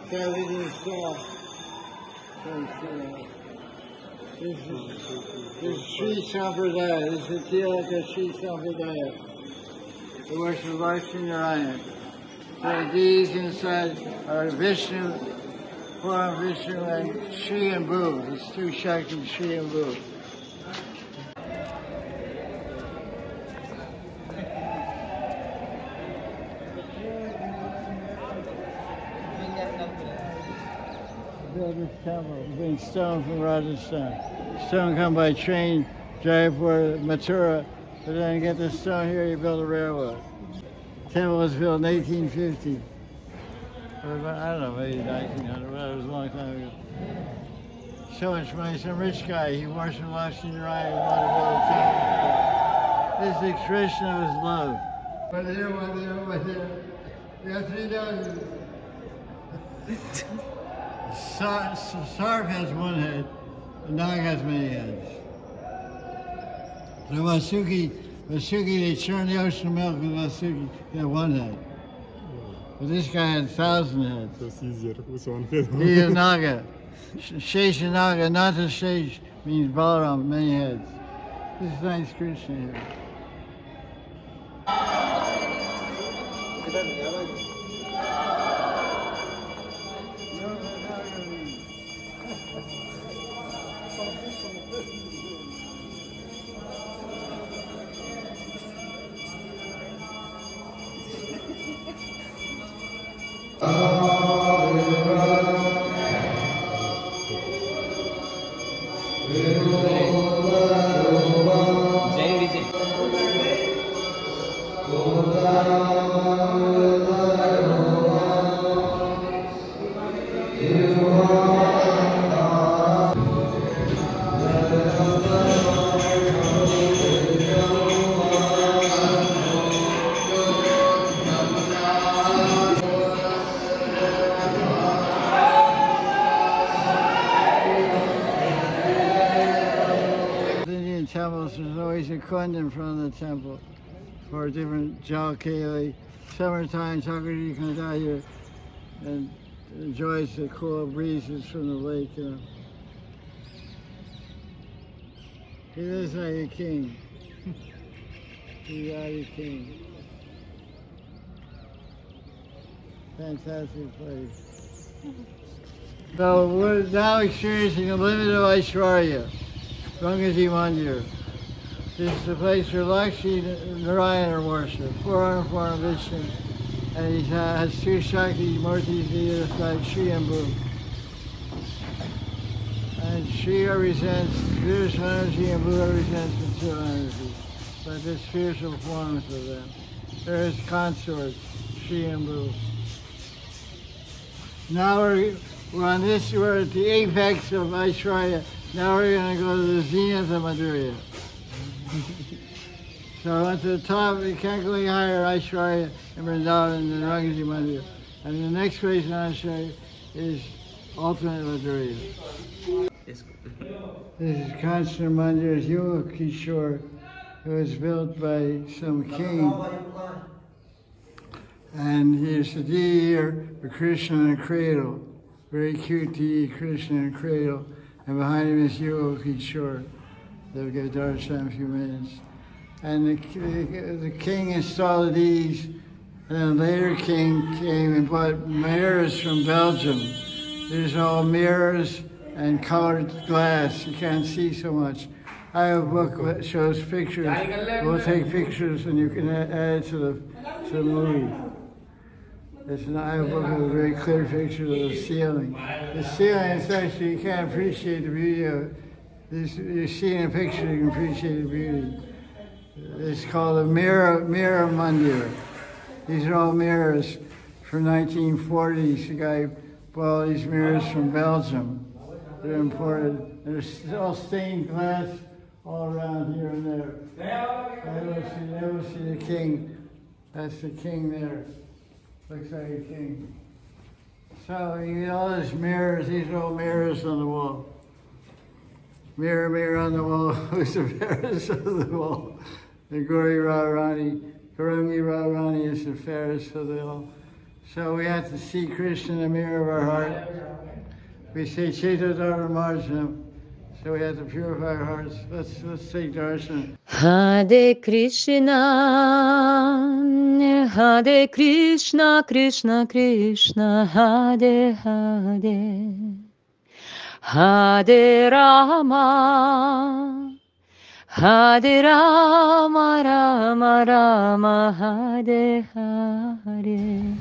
This is Sri Sampradaya. This is Tilaka Sri Sampradaya. They worship Lakshmi Narayana. So these inside are Vishnu, form Vishnu, and Shri and Bhu. It's two Shakti, Shri and Bhu. Build this temple, bring stone from Rajasthan. Stone come by train, Jaipur, Mathura, but then get the stone here, you build a railroad. Temple was built in 1850. Or about, I don't know, maybe 1900, but it was a long time ago. So much money, some rich guy, he worshipped Lakshmi Narayana, wanted to build a temple. This is the expression of his love. One there. We got 3,000. Sarp has one head, the Nag has many heads. The Vasuki, they churn the ocean milk with Vasuki, they have one head. But this guy had 1,000 heads. That's easier with one head. He is Naga. Shesha Naga, Nata Shesh means Balaram, many heads. This is nice Krishna here. Temples, there's always a kund in front of the temple for different jal keli. Summertime, Thakurji comes out here and enjoys the cool breezes from the lake. You know. He lives like a king. He's like a king. Fantastic place. So we're now experiencing a limit of Aishwarya. Rangaji Mandir. This is the place where Lakshmi Narayana worship, 400 form Vishnu, and he has two Shakti Murtis either side, Shri and Bhu. And Shri represents spiritual energy and Bhu represents material energy, but the spiritual forms of them. They're his consorts, Shri and Bhu. Now we're at the apex of Aishwarya. Now we're going to go to the zenith of Madhurya. So at the top, you can't go any higher, Aishwarya and Vrindavan than Rangaji Mandir. And the next place I'm going to show you is ultimate Madhurya. This is Kanchana Mandir, Yuva Kishore, who was built by some king. And there's a deity here for Krishna in a cradle. Very cute deity, Krishna in a cradle. And behind him is Yuva Kishore. They'll give darshan in a few minutes. And the king installed these, and then a later king came and bought mirrors from Belgium. These are all mirrors and colored glass. You can't see so much. I have a book that shows pictures. We'll take pictures and you can add it to the movie. I have a book with a very clear picture of the ceiling. The ceiling is actually, you can't appreciate the beauty of it. You see in a picture, you can appreciate the beauty. It's called a mirror mandir. These are all mirrors from 1940s. The guy bought all these mirrors from Belgium. They're imported. There's all stained glass all around here and there. I will see the king. That's the king there. Looks like a king. So you get all these mirrors. These are all mirrors on the wall. Mirror, mirror on the wall. Who's the fairest of the wall? The Gauri Radharani. Garangi Radharani is the fairest of the all. So we have to see Krishna in the mirror of our heart. We say Chaitanya Dharma Marjanam. So we have to purify our hearts. Let's take darshan. Hare Krishna, Hare Krishna, Krishna Krishna, Hare Hare, Hare Rama, Hare Rama, Rama Rama, Hare Hare.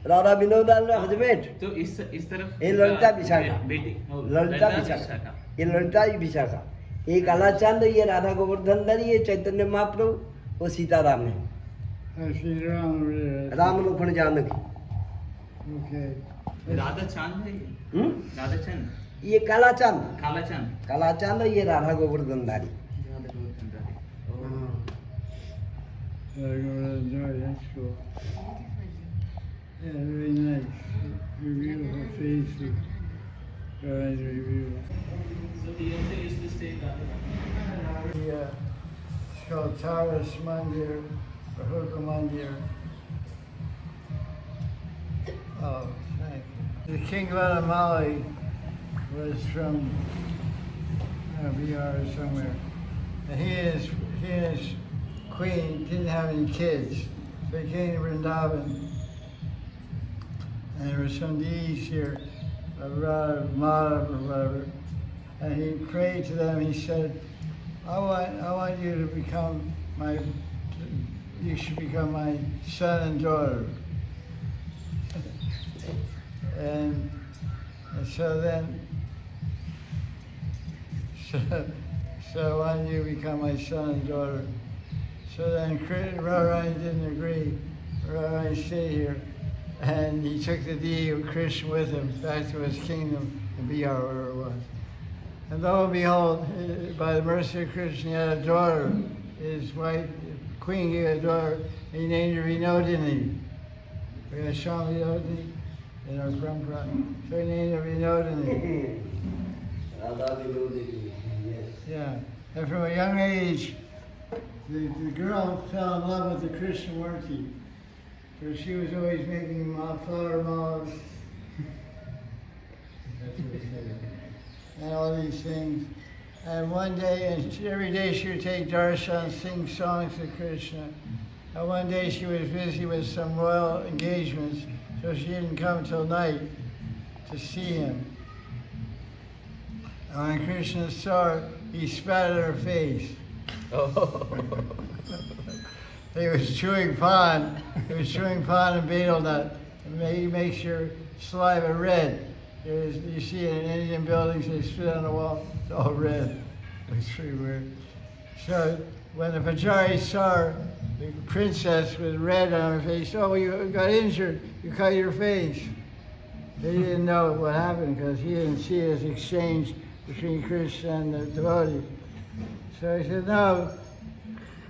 Radha विनोदान हजबेट तो इस तरफ ये ललिता विशाखा बेटी ललिता विशाखा ये ललिता विशाखा ये काला चांद ये राधा गोवर्धन धरी ये चैतन्य महाप्रभु वो सीताराम है राम लक्ष्मण जानकी राधा चांद है राधा चांद ये काला चांद काला चांद ये राधा गोवर्धन धारी Yeah, very nice. Your beautiful faces. Very beautiful. So the answer is to stay Yeah, it's called Taras Mandir or Hoka Mandir. Oh, thank you. The king of Anamali was from Bihar or somewhere. And he and his queen didn't have any kids. So he came to Vrindavan. And there were some deities here, Madan or whatever, and he prayed to them. He said, I want you to become you should become my son and daughter." and so then, so I want you to become my son and daughter. So then Radharani didn't agree. Radharani stayed here. And he took the deity of Krishna with him back to his kingdom in Bihar, wherever it was. And lo and behold, by the mercy of Krishna, he had a daughter. His wife, queen, gave a daughter. He named her Vinodini. We have Sham Vinodini in our parampara. So he named her Vinodini. yes. Yeah. And from a young age, the girl fell in love with the Krishnamurti. So she was always making flower malas. And all these things. And one day, and every day she would take darshan, sing songs to Krishna. And one day she was busy with some royal engagements, so she didn't come till night to see him. And when Krishna saw her, he spat at her face. He was chewing pan. He was chewing pan and betel nut. He makes your saliva red. You see it in Indian buildings, they spit on the wall, it's all red. It's pretty weird. So when the Pujari saw her, the princess with red on her face, "Oh, you got injured, you cut your face." They didn't know what happened because he didn't see this exchange between Krishna and the devotee. So he said, "No,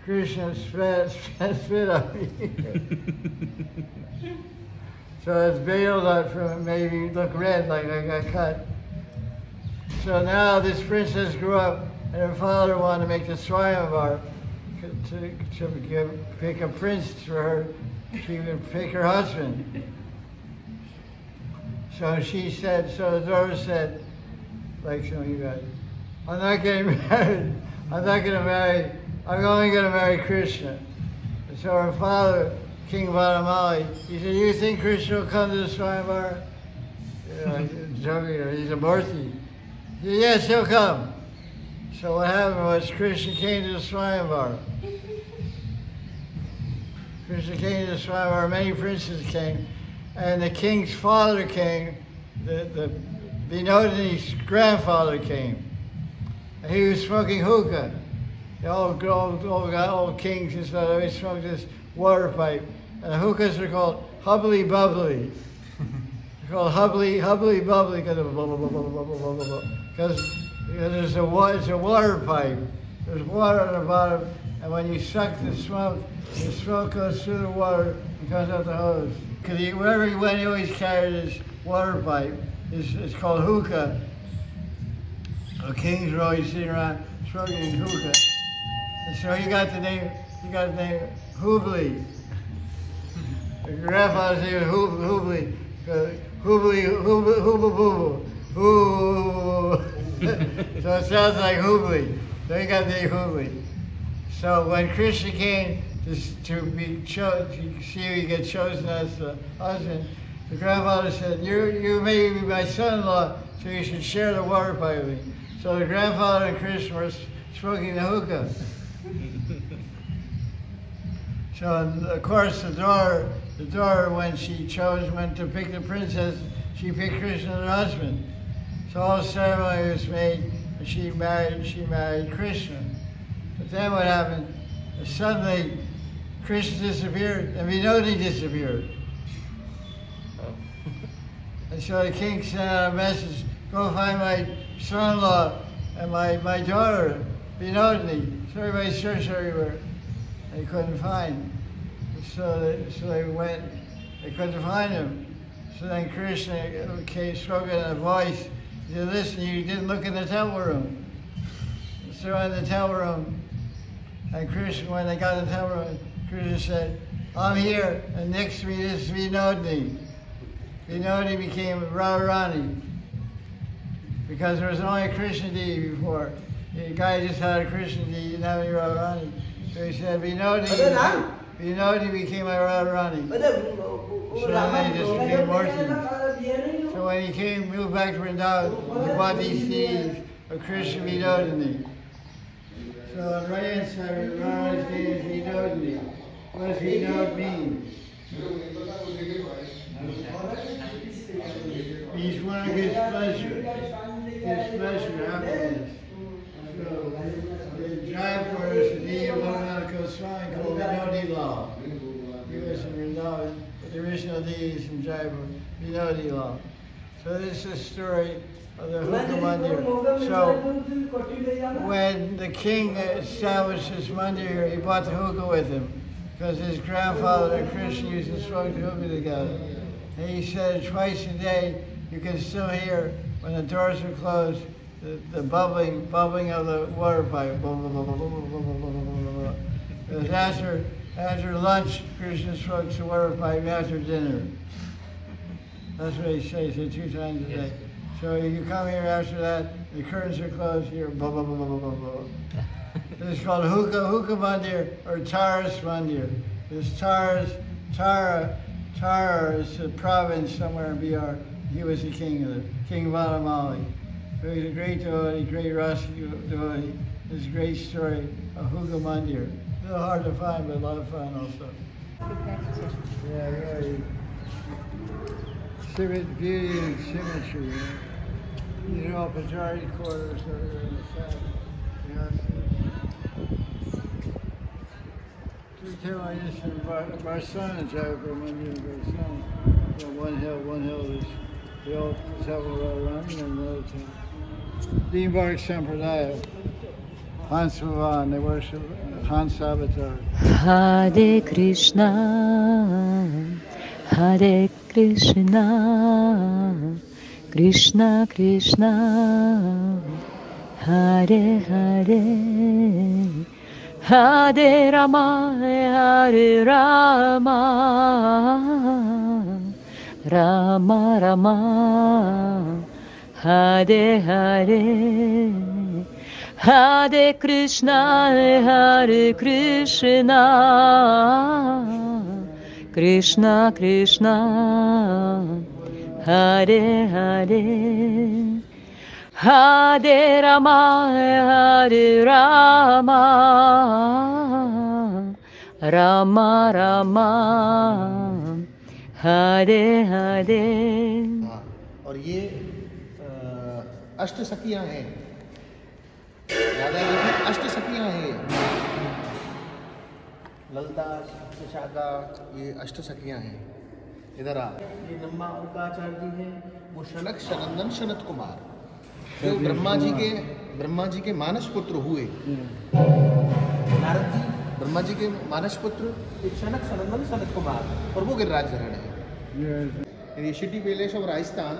Krishna spit on me." So it's veiled out from it, made me look red like I got cut. So now this princess grew up, and her father wanted to make the Swayamvar to pick a prince for her. She would pick her husband. So she said, so the daughter said, like some of you guys, "I'm not getting married. I'm not going to marry. I'm only going to marry Krishna." And so her father, King Vadamali, he said, "You think Krishna will come to the Swayamvar?" He's a Murti. He said, "Yes, he'll come." So what happened was Krishna came to the Swayamvar. Krishna came to the Swayamvar, many princes came, and the king's father came, the Vinodini's grandfather came. And he was smoking hookah. The old kings and stuff, they smoked this water pipe. And the hookahs are called hubbly bubbly. They're called hubbly bubbly because of because Because it's a water pipe. There's water at the bottom, and when you suck the smoke goes through the water and comes out the hose. Because wherever he went, he always carried his water pipe. It's called hookah. The kings were always sitting around smoking hookah. And so he got the name Hubli. The grandfather's name was Hubli. Hubli. So it sounds like Hubli. So he got the name Hubli. So when Krishna came to be chosen, to see if he get chosen as the husband, the grandfather said, you may be my son-in-law, so you should share the water pipe with me. So the grandfather and Krishna were smoking the hookah. So of course the daughter when she went to pick the princess, she picked Krishna as her husband. So all ceremony was made, and she married Krishna. But then what happened? Suddenly, Krishna disappeared, and Vinodi disappeared. And so the king sent out a message, go find my son-in-law and my daughter, Vinodi. So everybody searched everywhere. They couldn't find him. So they went, they couldn't find him. So then Krishna spoke in a voice. He said, listen, you didn't look in the temple room. So in the temple room, and Krishna, when they got in the temple room, Krishna said, I'm here, and next to me is Vinodi. Vinodi became Radharani, because there was only a Krishna deity before. The guy just had a Krishna deity, he didn't have any Radharani. So he said, Vinodi became my Radharani. So then he just became Murti. So when he moved back to Vrindavan, he bought these deities of Krishna Vinodini. So on the right hand side of the Maharaj's name is Vinodini. What does Vinod mean? He's one of his pleasure, happiness. So in Jaipur is the deity of Madan Goswami called Vinodi Lal. He was in Vrindavan, but the original deity is in Jaipur, Vinodi Lal. So this is the story of the hookah mandir. So when the king established his mandir here, he brought the hookah with him because his grandfather and Krishna used to smoke the hookah together. And he said twice a day you can still hear when the doors are closed the bubbling of the water pipe. Because after lunch, Krishna smokes the water pipe after dinner. That's what he says. He said 2 times a day. So you come here after that, the curtains are closed, you hear blah, blah, blah, blah, blah, blah. This is called hookah mandir or Taras mandir. This Tara is a province somewhere in Bihar. He was the king of it, King Vadamali. So he's a great devotee, great Rasa devotee. This is a great story of hookah mandir. A little hard to find, but a lot of fun also. Yeah, really. Beauty and symmetry. You know, Pajari quarters over in the south. Every time I used to invite my son in Jaipur, my son, one hill is the old temple around and another temple. Deembark Sampradaya, Hans Bhavan, they worship Hans Avatar. Hare Krishna, Hare Krishna, Krishna Krishna, Hare Hare, Hare Rama, Hare Rama, Rama Rama, Hare Hare, Hare Krishna, Hare Krishna, Krishna Krishna, Hare Hare, Hare Rama, Hare Rama, Rama Rama, Hare Hare. और ये अष्ट सखियां हैं, राधा जी की अष्ट सखियां हैं, ललता सुशाखा, ये अष्ट सखियां हैं। इधर आ, ये नम्मा उनका आचार्य जी है, वो शनक शनंदन शनत कुमार, जो ब्रह्मा जी के मानस पुत्र हुए, Yeah. नारद जी ब्रह्मा जी के मानस पुत्र, एक सनक सनंदन सनत कुमार, और वो गिरिराज धरण है। Yes. ये सिटी पैलेस ऑफ राजस्थान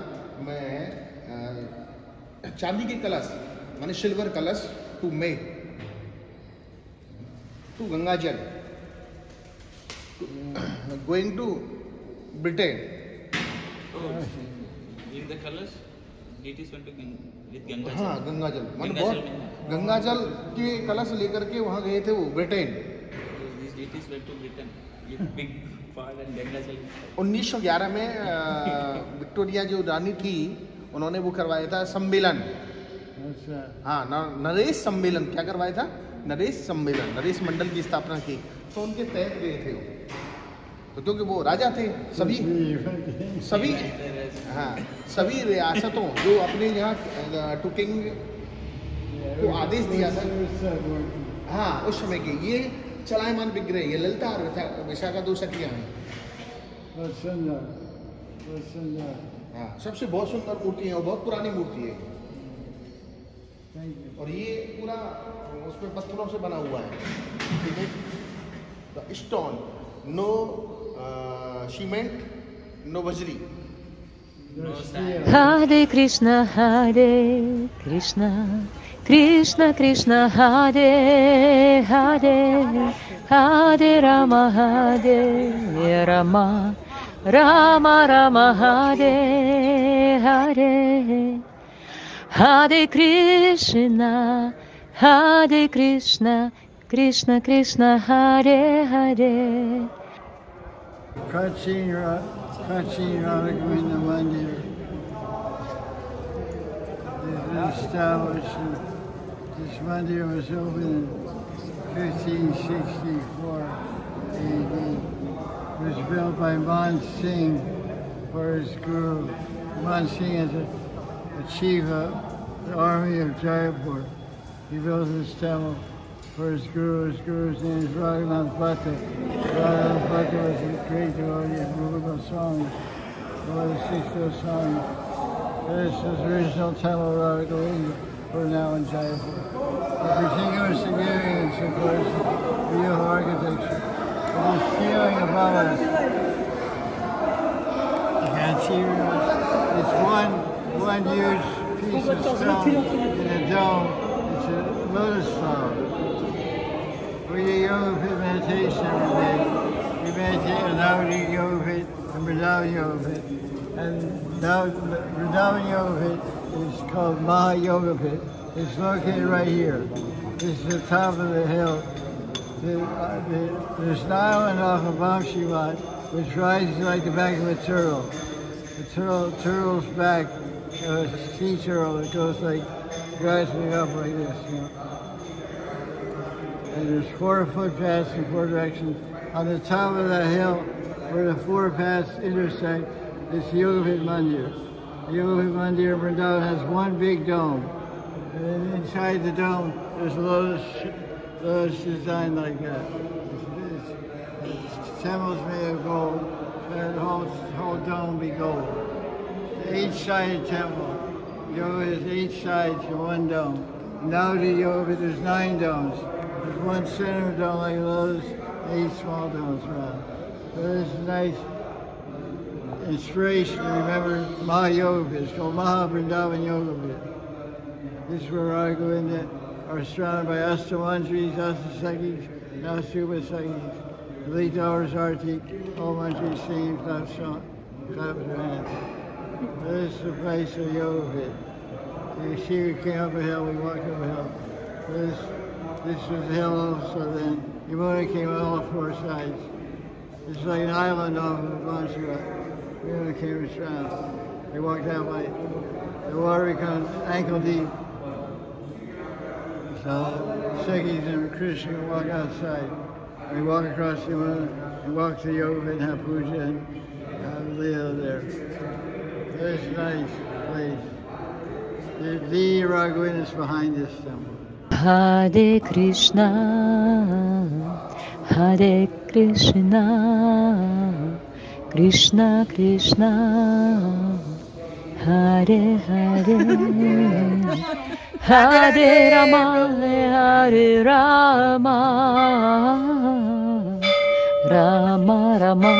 में चांदी के कलश माने सिल्वर कलश to make to Ganga jal going to Britain. In the colors, deities went to with Ganga. हाँ, गंगा जल माने गंगा बहुत जल में। गंगा जल के कलश लेकर के वहाँ गए थे वो Britain. These deities went to Britain. With big part and Ganga Jal. 1911 में विक्टोरिया जो रानी थी उन्होंने वो करवाया था सम्मेलन। अच्छा। हाँ, नरेश सम्मेलन क्या करवाया था? नरेश सम्मेलन, नरेश मंडल की स्थापना की, तो उनके तहत गए थे वो। तो क्योंकि वो राजा थे, सभी हाँ सभी रियासतों जो अपने यहाँ टू किंग को आदेश दिया था, हाँ उस समय के ये चलायमान विग्रह, ये ललिता और विशाखा दो सखियाँ हैं। बहुत सुंदर, बहुत सुंदर। हाँ, सबसे बहुत सुंदर मूर्ति है और बहुत पुरानी मूर्ति है। Thank you. और ये पूरा उसमें पत्थरों से बना हुआ है, स्टोन, नो सीमेंट, नो बजरी। Hare Krishna, Krishna Krishna, Hare Hare, Hare Rama, Hare Rama, Rama Rama, Hare Hare, Hare Krishna, Krishna Krishna, Hare Hare. Kaching Radhagovinda Mandir is established. This mandir was opened in 1564 AD. It was built by Man Singh for his guru. Man Singh is a chief of the army of Jaipur. He built this temple for his guru. His guru's name is Raghunath Bhatta. Raghunath Bhatta was a great devotee of Rupa Goswami, one of the 6 Goswamis. This is the original temple of Radha Govinda. We're now in Jaipur. The particular significance, of course, of beautiful architecture. This ceiling above us, you can't see it. It's one huge piece of stone in a dome. It's a lotus flower. We do yoga pit meditation every day. We meditate on Navadvip yoga pit and Vrindavan yoga pit. And Vrindavan yoga pit is called Maha Yoga Pit. It's located right here. This is the top of the hill. There's an island off of Bamshivat which rises like the back of a turtle. The turtle's back, a sea turtle that goes like, grasping up like this, you know. And there's 4 footpaths in 4 directions. On the top of that hill, where the 4 paths intersect, is the Yoga Pit Mandir. The Yoga Pit Mandir in Vrindavan has one big dome. And then inside the dome, there's a lotus designed like that. The temple's made of gold. The whole dome be gold. The 8-sided temple. Yoga has 8 sides and 1 dome. Now the Yoga Pit, there's 9 domes. There's 1 center dome like a lotus, 8 small domes around. So this is nice inspiration to remember Maha Yoga Pit. It's called Maha Vrindavan Yoga Pit. This is where Radha Govinda are surrounded by Astamanjaris, Astasakis, and Astupasakis. The late hours Arti, all Manjaris singing, clap their hands. This is the place of Yoga Pit. You see we came up a hill, we walked up a hill. This was the hill also then. Yamuna came on all 4 sides. It's like an island off of Bamshivat. Yamuna came around. We walked that way. The water becomes ankle deep. So Sikhs and Krishna walk outside. We walk across Yamuna and walk to Yoga Pit and have puja and have Leela there. It's a nice place. The Raghunath is behind this temple. Hare Krishna, Krishna Krishna, Hare Hare, Hare Rama, Hare Rama, Rama Rama,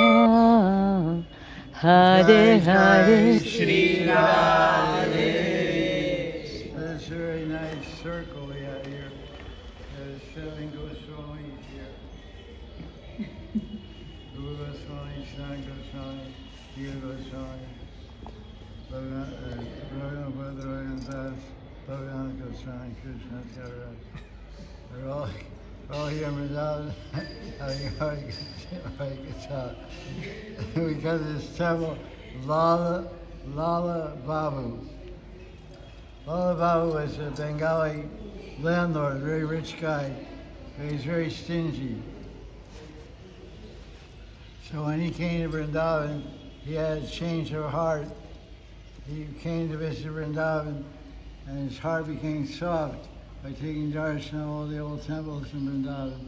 Hare Hare. Shri Radhe. That's a very nice circle we have here. There's 7 Goswamis here. Guru Goswami, Snan Goswami, Jiva Goswami, Bhagavan Das, Bhagavan Goswami, Krishna Tharas. They're all here in Madan. We got this temple, Lala Babu. Lala Babu was a Bengali landlord, very rich guy, but he's very stingy. So when he came to Vrindavan, he had a change of heart. He came to visit Vrindavan, and his heart became soft by taking darshan of all the old temples in Vrindavan.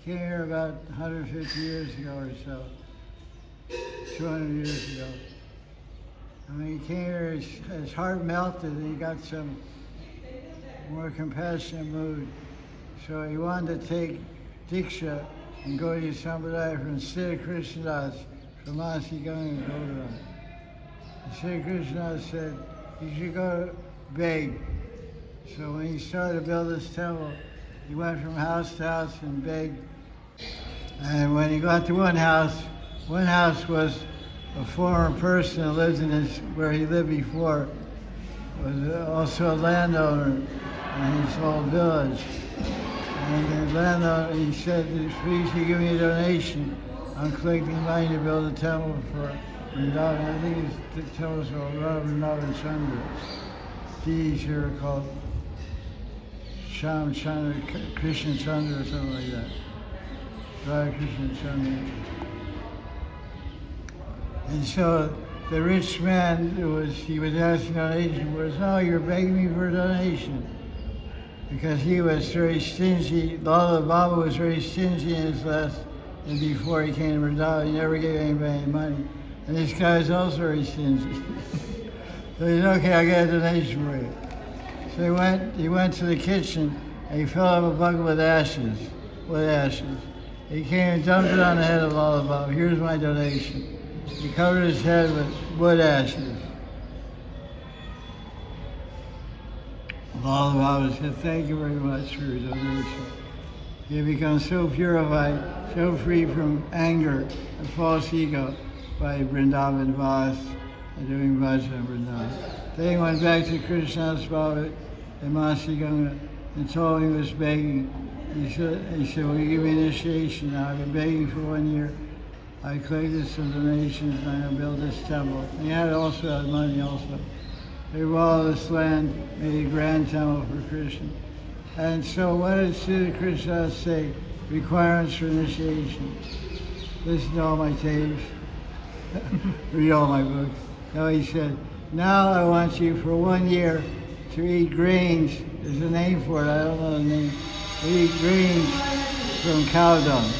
He came here about 150 years ago or so, 200 years ago. And when he came here, his heart melted and he got some more compassionate mood. So he wanted to take Diksha and go to Sampradaya from Siddha Krishnadas, from Masiganga and Gopal. Siddha Krishnadas said, you should go beg. So when he started to build this temple, he went from house to house and begged. And when he got to one house was a former person who lived in where he lived before, was also a landowner in his old village. And the landowner, he said, please give me a donation. I'm collecting money to build a temple for Vrindavan. I think the temples are Vrindavan Chandra. These here are called Sham Chandra, Krishna Chandra or something like that. Radha Krishna Chandra. And so the rich man he was asking donation was, no, you're begging me for a donation. Because he was very stingy. Lala Baba was very stingy in his last, and before he came to Vrindavan, he never gave anybody any money. And this guy is also very stingy. So he said, okay, I got a donation for you. So he went to the kitchen and he filled up a bucket with ashes. He came and dumped it on the head of Lala Baba. Here's my donation. He covered his head with wood ashes. Lala Baba said, thank you very much for your donation. He had become so purified, so free from anger and false ego by Vrindavan Vas and doing bhajan in Vrindavan. Then he went back to Krishnadas Baba and Masiganga and told him he was begging. He said, will you give me initiation now? I've been begging for 1 year. I collected some donations and I'm going to build this temple. And he had money also. They bought all this land, made a grand temple for Krishna. And so what did Siddha Krishna say? Requirements for initiation. Listen to all my tapes. Read all my books. No, he said, now I want you for 1 year to eat grains. There's a name for it, I don't know the name. To eat grains from cow dung.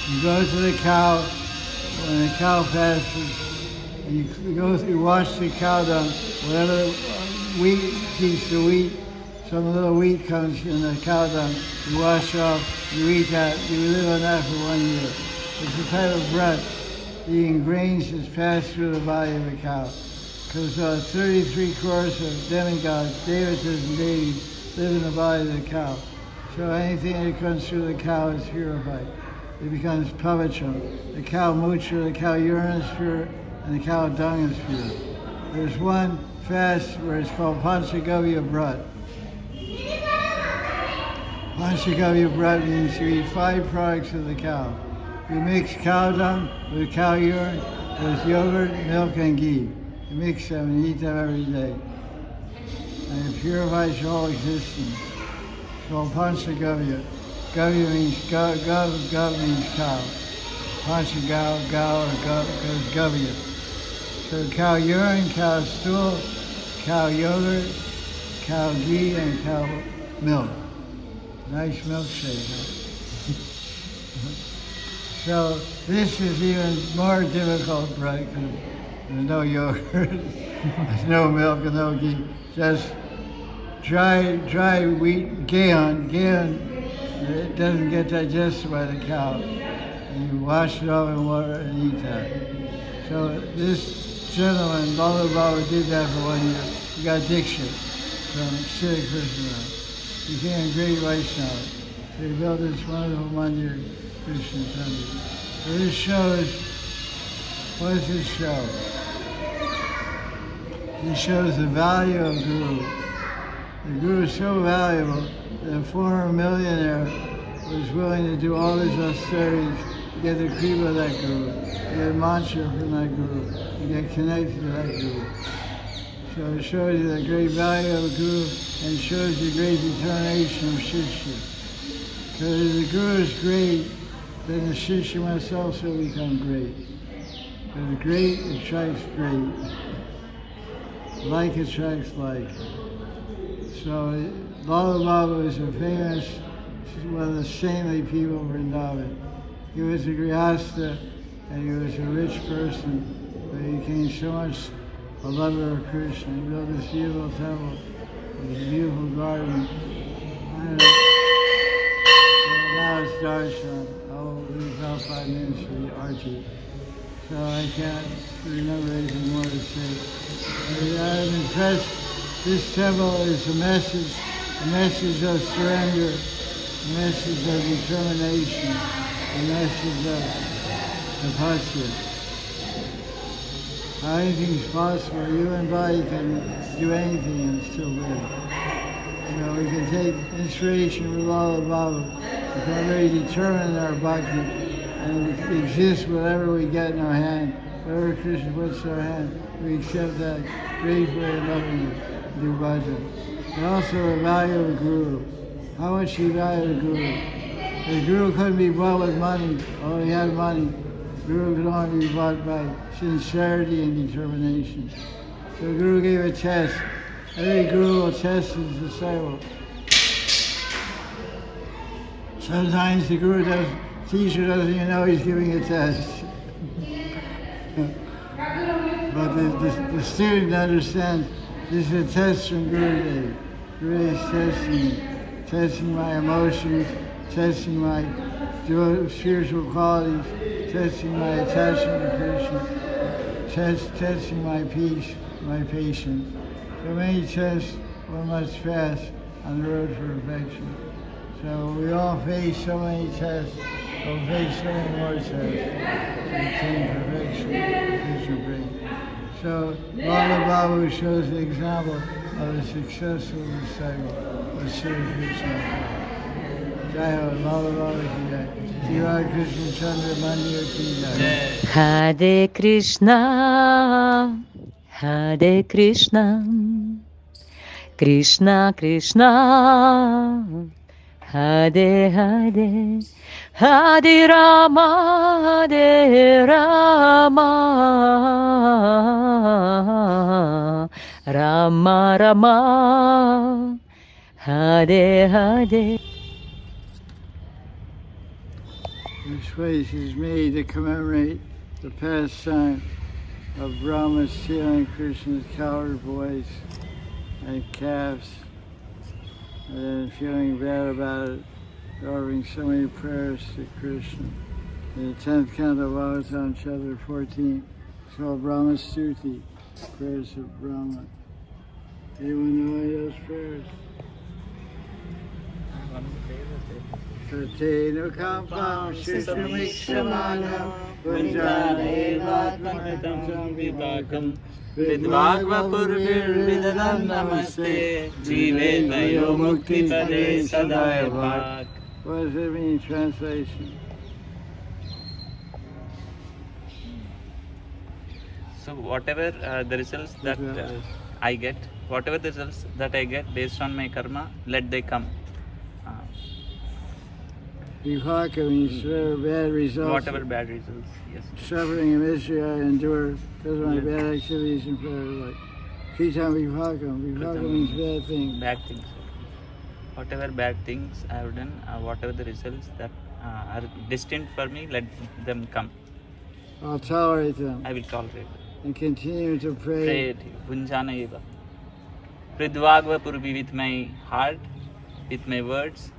You go to the cow, when the cow passes, and you wash the cow dung, whatever piece of wheat, some little wheat comes in the cow dung, you wash off, you eat that, you live on that for 1 year. It's a type of bread. Eating grains is passed through the body of the cow. Because 33 crores of demigods, devatas and deities, live in the body of the cow. So anything that comes through the cow is purified. It becomes pavitra. The cow mutra, the cow urine is pure, and the cow dung is pure. There's one fast where it's called Panchagavya Brat. Panchagavya Brat means you eat 5 products of the cow. You mix cow dung with cow urine, with yogurt, milk, and ghee. You mix them and eat them every day. And it purifies your whole existence. It's called Panchagavya. Gavya means gav means cow. Panchagav, gav, or gav, goes gavya. So cow urine, cow stool, cow yogurt, cow ghee, and cow milk. Nice milkshake, huh? So this is even more difficult, right? There's no yogurt, there's no milk and no ghee, just dry wheat, gaon. It doesn't get digested by the cow. And you wash it off in water and eat that. So this gentleman, Baba did that for 1 year. He got diksha from Sri Krishna. He became a great Vaishnava. So he built this wonderful mandir, Krishna temple. So this shows, what does this show? It shows the value of Guru. The Guru is so valuable that a former millionaire was willing to do all his austerities to get the kripa of that Guru, to get a mantra from that Guru, to get connected to that Guru. So it shows you the great value of the Guru and shows you the great determination of Shishya. Because if the Guru is great, then the Shishya must also become great. Because the great attracts great. Like attracts like. So Baba was a famous, one of the saintly people of Vrindavan. He was a grihastha and he was a rich person, but he became so much a lover of Krishna. He built this beautiful temple with a beautiful garden. I don't know. So now it's darshan. Oh, we've about 5 minutes for the arti. So I can't remember anything more to say. I'm impressed. This temple is a message of surrender, a message of determination, a message of tapasya. Anything's possible. You and body can do anything and still live. You know, we can take inspiration from Lala Baba. We can very determine in our bhakti and exist whatever we get in our hand. Whatever Krishna puts in our hand, we accept that gratefully and lovingly. Do bhajan. And also the value of the Guru. How much he valued the Guru. The Guru couldn't be bought with money, although he had money. The Guru could only be bought by sincerity and determination. So the Guru gave a test. Every Guru will test his disciple. Sometimes the teacher doesn't even know he's giving a test. But the student understands this is a test from Gurudev. Gurudev is testing my emotions, testing my spiritual qualities, testing my attachment to Krishna, testing my peace, my patience. So many tests one must pass on the road to perfection. So we all face so many tests, we'll face so many more tests to attain perfection, Krishna brings. So Lala Baba shows the example of a successful disciple of Sri Krishna. Jai Ho, Lala Baba ki jai. Shiva Krishna Chandra Mandir ki jai. Hare Krishna, Hare Krishna, Krishna Krishna, Hare Hare, Hare Rama, Hare Rama, Rama Rama, Hare Hare. This place is made to commemorate the pastime of Brahma stealing Krishna's cowherd boys and calves, and then feeling bad about it, offering so many prayers to Krishna. In the 10th canto of Bhagavatam, chapter 14, it's called Brahma Stuti, prayers of Brahma. Anyone know any of those prayers? Sateno kampam shishamikshamanam punjane vibhakam vidvagvapurvir vidanam namaste jive dayo mukti pade sadaya bhak. What does it mean, translation? So whatever the results that I get, whatever the results that I get based on my karma, let they come. Vipaka means bad results. Whatever bad results, yes. Suffering and misery I endure because of my bad activities and prayer. Like Kritam Vipaka. Vipaka means bad things. Bad things. Whatever bad things I have done, whatever the results that are destined for me, let them come. I'll tolerate them. I will tolerate them. and continue to pray. Prayati Bhunjana eva. Pridvagva purvi, with my heart, with my words,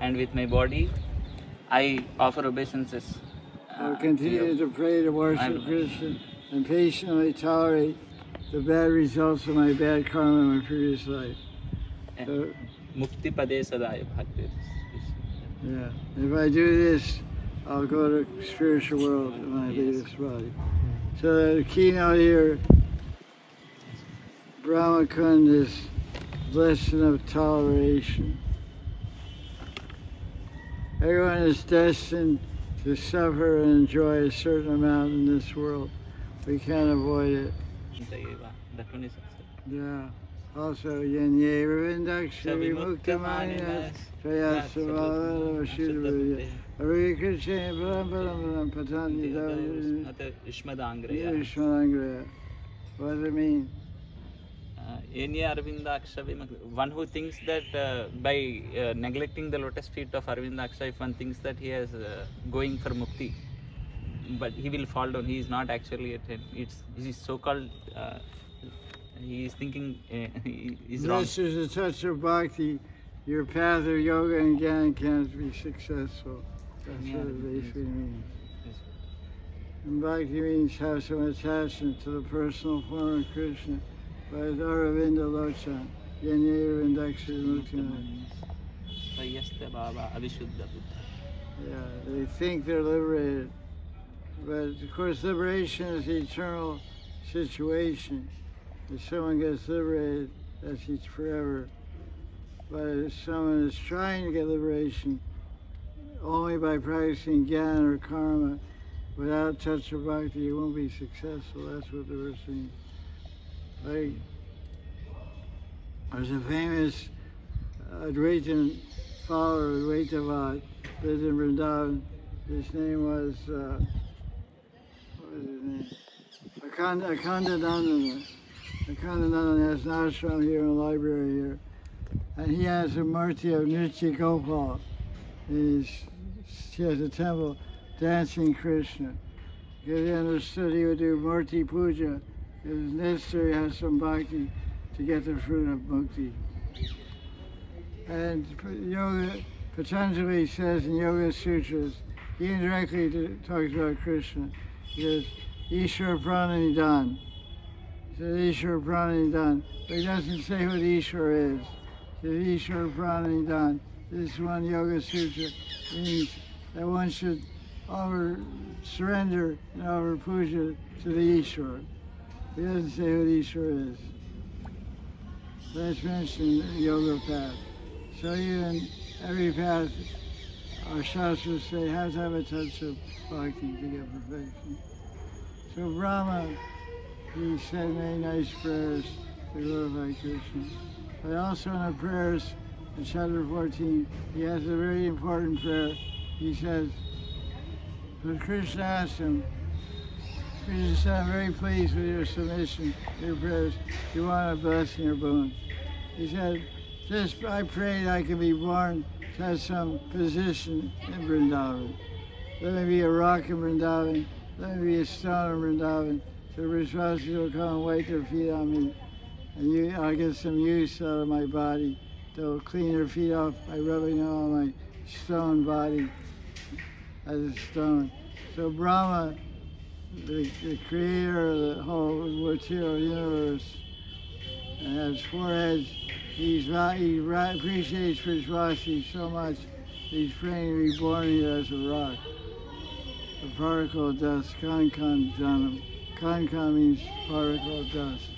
and with my body, I offer obeisances. I will continue to pray to worship Krishna and patiently tolerate the bad results of my bad karma in my previous life. So, Mukti pade sadaya bhakti. yeah, if I do this, I'll go to the spiritual world when I leave this body. So the keynote here, Brahma Kund, is lesson of toleration. Everyone is destined to suffer and enjoy a certain amount in this world. We can't avoid it. That one is Yeah. Also, Yanye Ravindaksha Vimuktamaninas Trayasavada Vashuddhavya Hare Krishna Param Param Param Patani Dhavya Ishmadangraya. What does it mean? One who thinks that by neglecting the lotus feet of Arvindaksha, if one thinks that he is going for mukti, but he will fall down. He is not actually at it. He is so-called. He is thinking he is wrong. Unless there's a touch of bhakti, your path of yoga and jnana can't be successful. That's what it basically means. Yes. And bhakti means have some attachment to the personal form of Krishna. By Aravinda Lochan, Yanye Ravindaksha Vimuktamaninas. Yeah, they think they're liberated. But of course, liberation is an eternal situation. If someone gets liberated, that's each forever. But if someone is trying to get liberation only by practicing jnana or karma, without touch of bhakti, you won't be successful. That's what the verse means. Like, there's a famous Advaitin follower, Advaitavad, lived in Vrindavan. His name was, what was his name? Akhandanandana. Akhandanandana has an ashram here in the library here. And he has a murti of Nritya Gopal. He has a temple dancing Krishna. Because he understood he would do murti puja. It is necessary to have some bhakti to get the fruit of mukti. And yoga, Patanjali says in Yoga Sutras, he indirectly talks about Krishna. He says, Ishwar Prananidan. He says, Ishwar Prananidan. But he doesn't say what Ishwar is. He says, Ishwar Prananidan. This one Yoga Sutra means that one should surrender and offer puja to the Ishwar. He doesn't say what Ishwar is. That's mentioned in the yoga path. So even every path, our shastras say, has to have a touch of bhakti to get perfection. So Brahma, he said many nice prayers to glorify Krishna. But also in the prayers in chapter 14, he has a very important prayer. He says, when Krishna asked him, Krishna said, I'm very pleased with your submission, your prayers. Do you want a blessing or boon? He said, I pray that I can be born to have some position in Vrindavan. Let me be a rock in Vrindavan. Let me be a stone in Vrindavan. So the Brajvasis will come and wait their feet on me. And I'll get some use out of my body. They'll clean their feet off by rubbing on my stone body as a stone. So Brahma, the creator of the whole material universe, and has 4 heads. He appreciates Brajvasis so much, he's praying to be born here as a rock. A particle of dust, Kankan Janam. Kankan means particle of dust.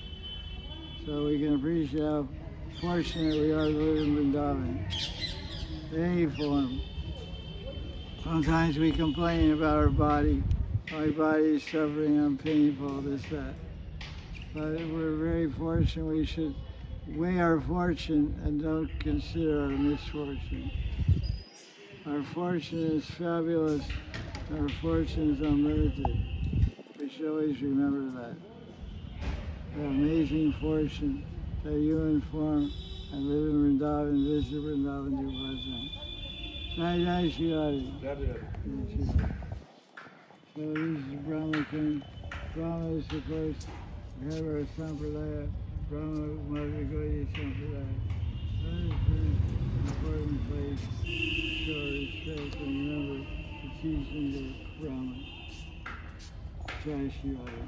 So we can appreciate how fortunate we are to live in Vrindavan. In any form. Sometimes we complain about our body. My body is suffering, I'm painful, this, that. But we're very fortunate. We should weigh our fortune and don't consider our misfortune. Our fortune is fabulous. Our fortune is unlimited. We should always remember that. We have amazing fortune to have human form and live in Vrindavan, visit Vrindavan, do bhajan. Jai Jai Shri Hari. So this is Brahma Kund. Brahma is the first, we have our Sampradaya, Brahma Madhugaya Sampradaya. That is an important place to show respect and remember the teachings of Brahma. Jai Shri Radha.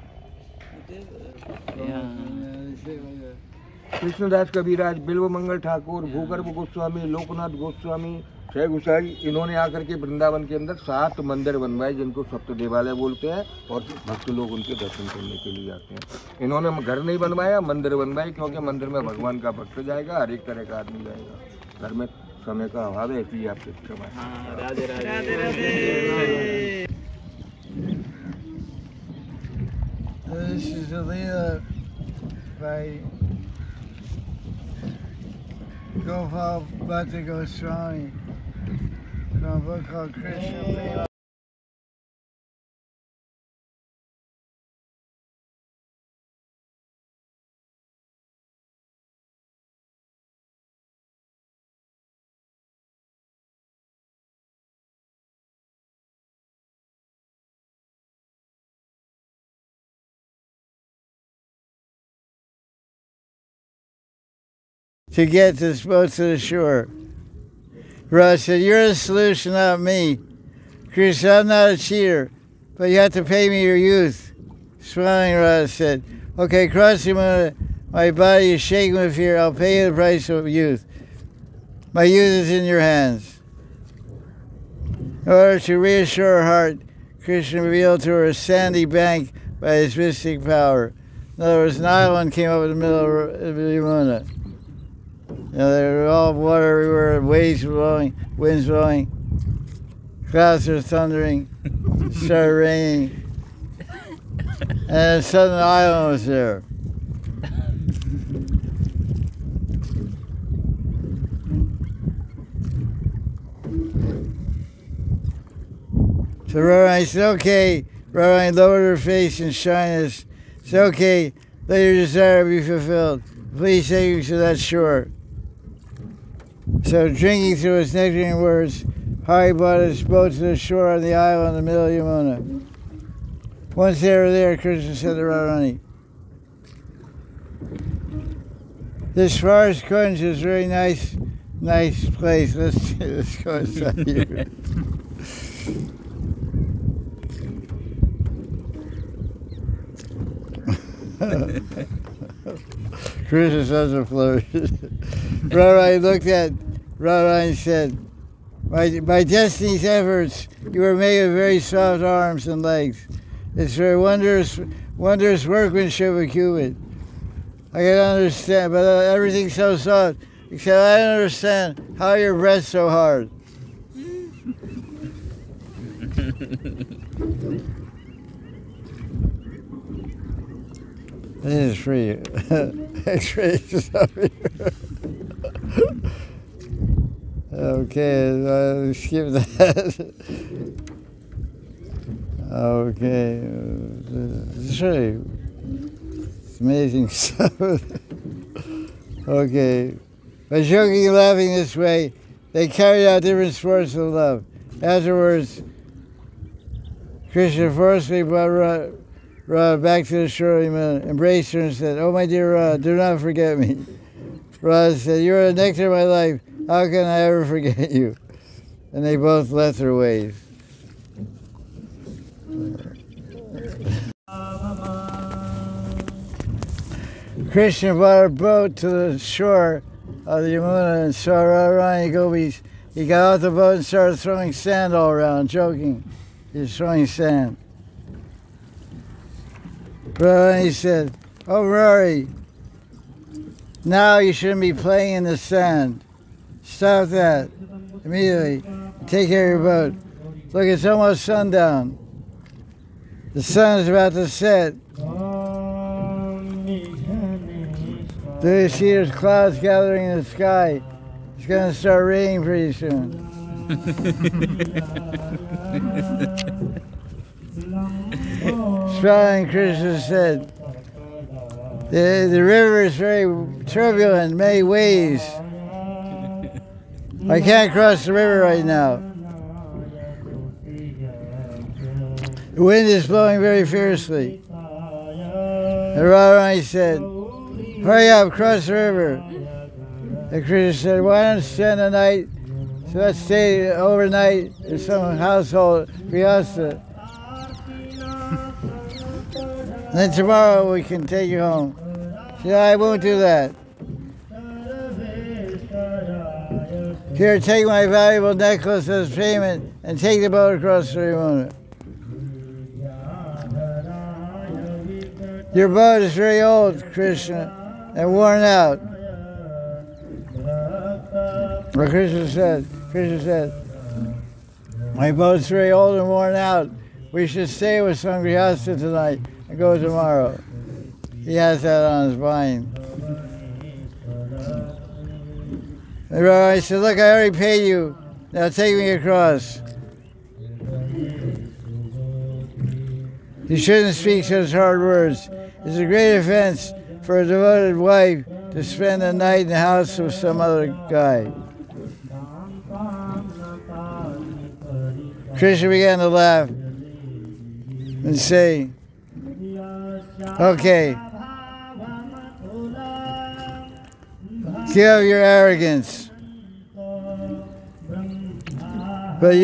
Krishnadas Kaviraj, Bilva Mangal Thakur, भूगर्भ गोस्वामी, लोकनाथ गोस्वामी, छह गोसाई, इन्होंने आकर के वृंदावन के अंदर 7 मंदिर बनवाए जिनको सप्त देवालय बोलते हैं और भक्त लोग उनके दर्शन करने के लिए आते हैं। इन्होंने घर नहीं बनवाया, मंदिर बनवाए, क्योंकि मंदिर में भगवान का भक्त जाएगा, हर एक तरह का आदमी जाएगा। घर में समय का अभाव है, इसलिए आपसे क्षमा है। Radhe Radhe. This is a Leela by Gopal Bhatta Goswami from a book called Krishna Leela. To get this boat to the shore. Raj said, "You're the solution, not me. Krishna, I'm not a cheater, but you have to pay me your youth." Smiling, Raj said, "Okay, cross him. My body is shaking with fear. I'll pay you the price of youth. My youth is in your hands." In order to reassure her heart, Krishna revealed to her a sandy bank by his mystic power. In other words, an island came up in the middle of the Yamuna. You know, there were all water everywhere, waves blowing, winds blowing, clouds are thundering, it started raining, and a sudden island was there. So Radharani said, "Okay." Radharani lowered her face in shyness. Said, "Okay, let your desire be fulfilled. Please take me to that shore." So, drinking through his nectarine words, Hari brought his boat to the shore on the island in the middle of Yamuna. Once they were there, Krishna said to Radharani, "This forest kunj is a very nice place. Let's go inside here." Krishna such a flirt. Radharani looked at Radharani and said, by destiny's efforts, you were made of very soft arms and legs. It's very wondrous workmanship of Cupid. I can understand, but everything's so soft, except I don't understand how your breath's so hard. This is for you. X-rays up here. Okay, skip that. Okay, it's really amazing stuff. Okay, by joking and laughing this way, they carried out different sports of love. Afterwards, Krishna forcibly brought Radha back to the shore, embraced her and said, "Oh, my dear Radha, do not forget me." Radha said, "You are the nectar of my life. How can I ever forget you?" And they both left their ways. Krishna brought a boat to the shore of the Yamuna and saw Radharani gopis. He got off the boat and started throwing sand all around, joking. He was throwing sand. Radharani said, "Oh, Rory, now you shouldn't be playing in the sand. Stop that immediately. Take care of your boat. Look, it's almost sundown. The sun is about to set. Do you see there's clouds gathering in the sky? It's going to start raining pretty soon." Smiling, Krishna said, the river is very turbulent, many waves. I can't cross the river right now. The wind is blowing very fiercely. And Radharani said, hurry up, cross the river. And Krishna said, why don't you spend the night? So let's stay overnight in some household, Grihastha. And then tomorrow we can take you home. She said, I won't do that. Here, take my valuable necklace as payment and take the boat across the Yamuna. Your boat is very old, Krishna, and worn out. Well, Krishna said, my boat's very old and worn out. We should stay with some Grihastha tonight and go tomorrow. He has that on his mind. And I said, look, I already paid you. Now take me across. You shouldn't speak such hard words. It's a great offense for a devoted wife to spend the night in the house of some other guy. Krishna began to laugh and say, okay, give up your arrogance. But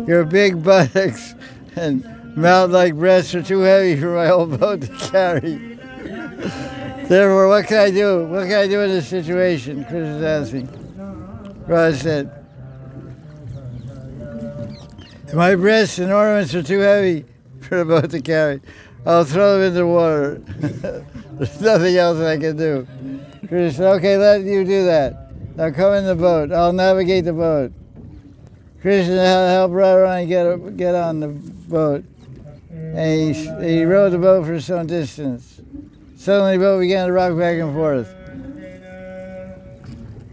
your big buttocks and mouth-like breasts are too heavy for my old boat to carry. Therefore, what can I do? What can I do in this situation? Krishna's asking. Radha said, my breasts and ornaments are too heavy for the boat to carry. I'll throw them into the water. There's nothing else I can do. Krishna said, okay, let you do that. Now come in the boat. I'll navigate the boat. Krishna helped Radharani get on the boat. And he rowed the boat for some distance. Suddenly the boat began to rock back and forth.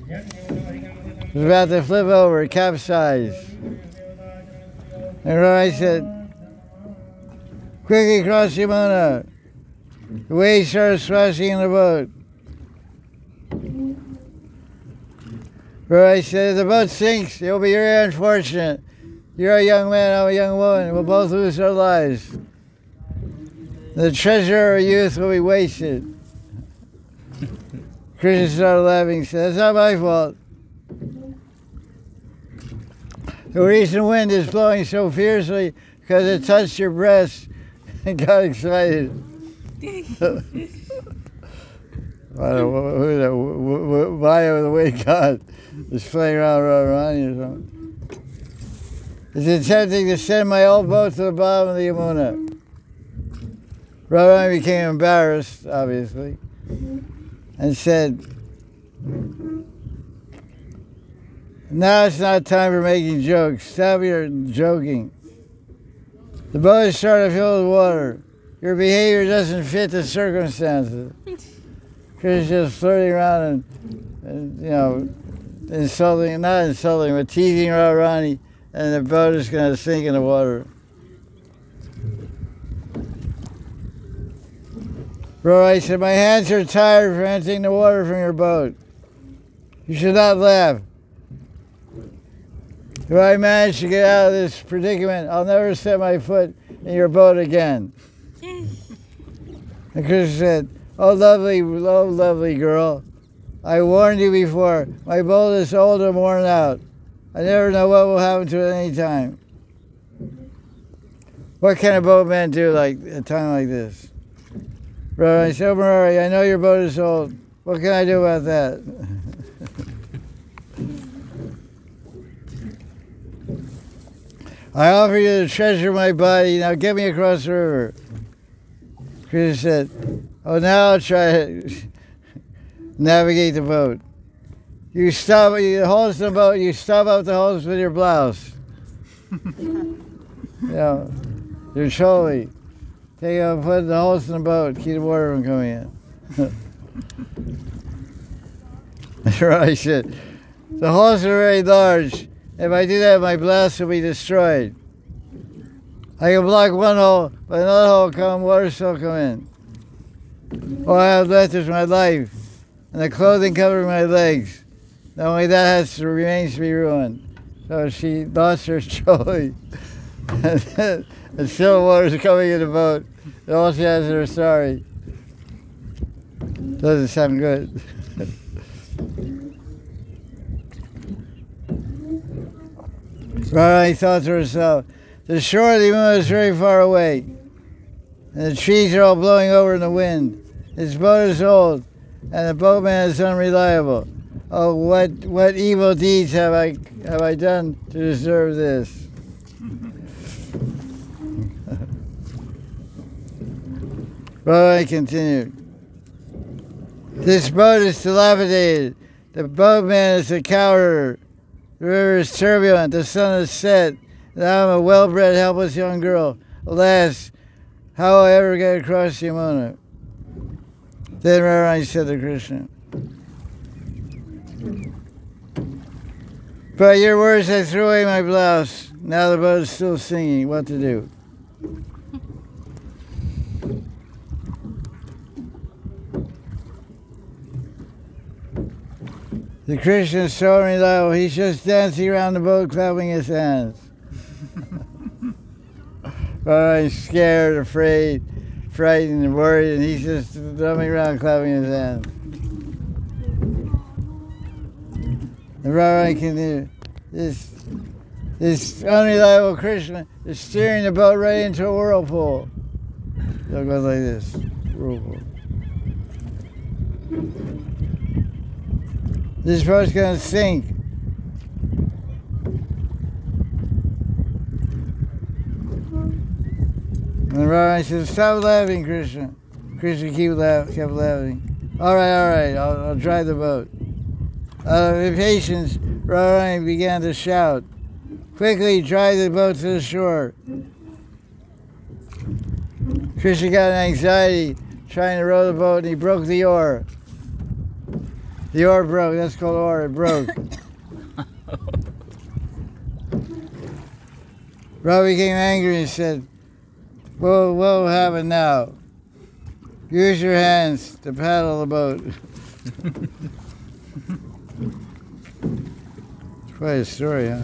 It was about to flip over, it capsized. And Radharani said, quickly cross Yamuna. The waves started splashing in the boat. Radharani said, if the boat sinks, it will be very unfortunate. You're a young man, I'm a young woman. We'll both lose our lives. The treasure of youth will be wasted. Krishna started laughing and said, that's not my fault. The recent wind is blowing so fiercely because it touched your breast and got excited. I don't know why the wind god is playing around Radharani or something. It's attempting to send my old boat to the bottom of the Yamuna. Radharani became embarrassed, obviously, and said, now it's not time for making jokes. Stop your joking. The boat is starting to fill with water. Your behavior doesn't fit the circumstances. Krishna's just flirting around and insulting, not insulting, but teasing Radharani, and the boat is going to sink in the water. Radharani said, my hands are tired from emptying the water from your boat. You should not laugh. If I manage to get out of this predicament, I'll never set my foot in your boat again. And Krishna said, oh lovely girl, I warned you before, my boat is old and worn out. I never know what will happen to it at any time. What can a boatman do at a time like this? Radharani said, oh Murari, I know your boat is old. What can I do about that? I offer you the treasure of my body, now get me across the river. Krishna said, oh, now I'll try to navigate the boat. You stop, you hoist the boat, you stop up the hose with your blouse. Your choli. Take out, put the hose in the boat, keep the water from coming in. Right, shit. The holes are very large. If I do that, my blouse will be destroyed. I can block one hole, but another hole will come, water still come in. All I have left is my life, and the clothing covering my legs. Not only that remains to be ruined. So she lost her choli. And still water's coming in the boat. And all she has is sorry. Doesn't sound good. Radharani thought to herself, the shore of the moon is very far away, and the trees are all blowing over in the wind. This boat is old, and the boatman is unreliable. Oh, what evil deeds have I done to deserve this? Radharani continued. This boat is dilapidated. The boatman is a coward. The river is turbulent. The sun is set. And I am a well-bred, helpless young girl. Alas, how will I ever get across the Yamuna? Then Radharani said to Krishna, by your words I threw away my blouse. Now the boat is still singing. What to do? The Krishna is so unreliable, he's just dancing around the boat, clapping his hands. I'm scared, afraid, frightened, and worried, and he's just drumming around, clapping his hands. And Radharani continued, this unreliable Krishna is steering the boat right into a whirlpool. It goes like this, whirlpool. This boat's gonna sink. And Radharani said, stop laughing, Krishna. Krishna kept laughing. All right, I'll drive the boat. Out of impatience, Radharani began to shout, quickly drive the boat to the shore. Krishna got an anxiety trying to row the boat, and he broke the oar. The oar broke, that's called oar, it broke. Radha became angry and said, what will happen now? Use your hands to paddle the boat. It's quite a story, huh?